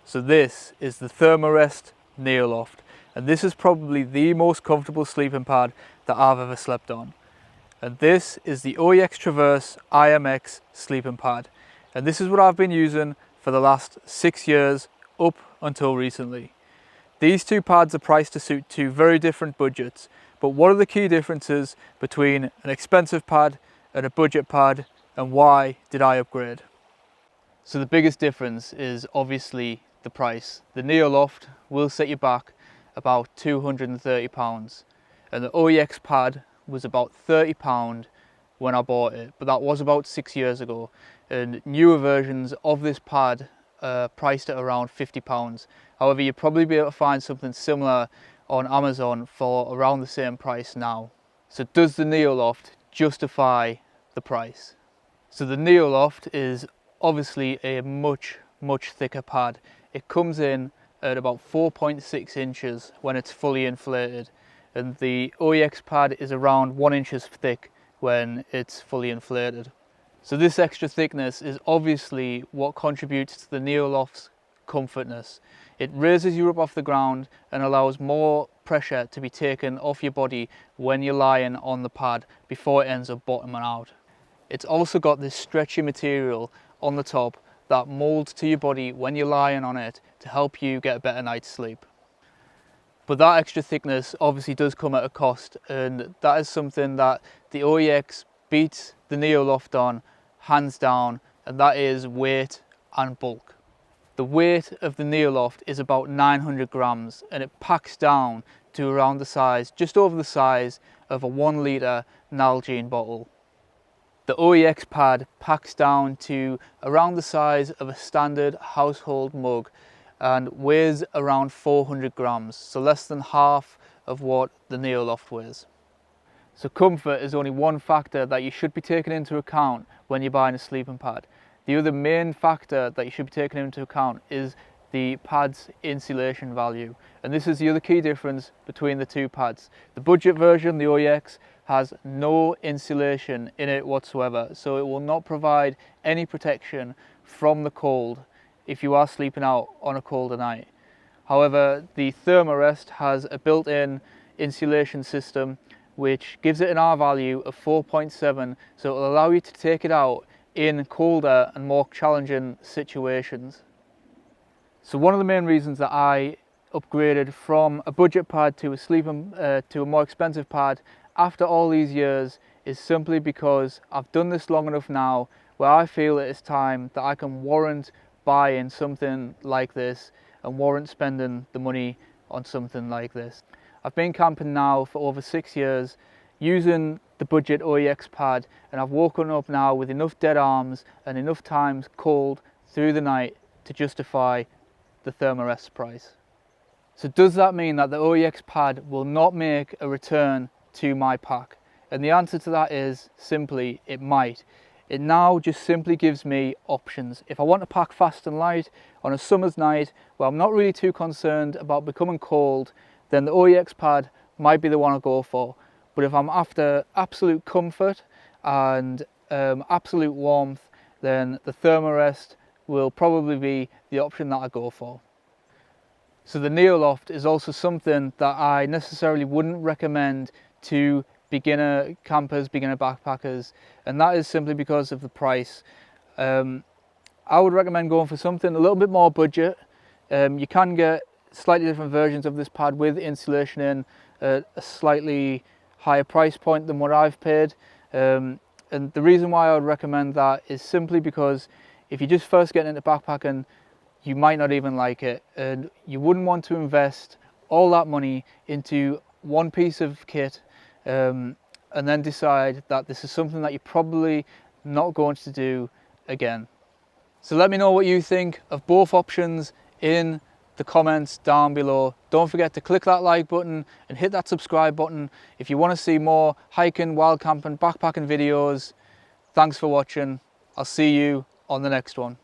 So this is the Thermarest Neoloft, and this is probably the most comfortable sleeping pad that I've ever slept on. And this is the OEX Traverse IMX sleeping pad, and this is what I've been using for the last 6 years up until recently. These two pads are priced to suit two very different budgets, but what are the key differences between an expensive pad and a budget pad, and why did I upgrade? So the biggest difference is obviously the price. The Neoloft will set you back about £230, and the OEX pad was about £30 when I bought it, but that was about 6 years ago, and newer versions of this pad are priced at around £50. However, you'll probably be able to find something similar on Amazon for around the same price now. So does the Neoloft justify the price? So the Neoloft is obviously a much thicker pad. It comes in at about 4.6 inches when it's fully inflated, and the OEX pad is around 1 inch thick when it's fully inflated. So this extra thickness is obviously what contributes to the Neoloft's comfortness. It raises you up off the ground and allows more pressure to be taken off your body when you're lying on the pad before it ends up bottoming out. It's also got this stretchy material on the top that molds to your body when you're lying on it to help you get a better night's sleep. But that extra thickness obviously does come at a cost, and that is something that the OEX beats the Neoloft on hands down, and that is weight and bulk. The weight of the Neoloft is about 900 grams, and it packs down to around the size, just over the size of a 1 litre Nalgene bottle. The OEX pad packs down to around the size of a standard household mug and weighs around 400 grams, so less than half of what the Neoloft weighs. So comfort is only one factor that you should be taking into account when you're buying a sleeping pad. The other main factor that you should be taking into account is the pad's insulation value, and this is the other key difference between the two pads. The budget version, the OEX, has no insulation in it whatsoever, so it will not provide any protection from the cold if you are sleeping out on a colder night. However, the Thermarest has a built-in insulation system which gives it an R value of 4.7, so it will allow you to take it out in colder and more challenging situations. So one of the main reasons that I upgraded from a budget pad to a more expensive pad after all these years is simply because I've done this long enough now where I feel it is time that I can warrant buying something like this and warrant spending the money on something like this. I've been camping now for over 6 years using the budget OEX pad, and I've woken up now with enough dead arms and enough times cold through the night to justify the Thermarest price. So does that mean that the OEX pad will not make a return to my pack? And the answer to that is simply it might. It now just simply gives me options. If I want to pack fast and light on a summer's night where I'm not really too concerned about becoming cold, then the OEX pad might be the one I go for. But if I'm after absolute comfort and absolute warmth, then the Thermarest will probably be the option that I go for. So the Neoloft is also something that I necessarily wouldn't recommend to beginner campers, beginner backpackers, and that is simply because of the price. I would recommend going for something a little bit more budget. You can get slightly different versions of this pad with insulation in at a slightly higher price point than what I've paid, and the reason why I would recommend that is simply because if you're just first getting into backpacking, you might not even like it, and you wouldn't want to invest all that money into one piece of kit and then decide that this is something that you're probably not going to do again. So let me know what you think of both options in the comments down below. Don't forget to click that like button and hit that subscribe button if you want to see more hiking, wild camping, backpacking videos. Thanks for watching. I'll see you on the next one.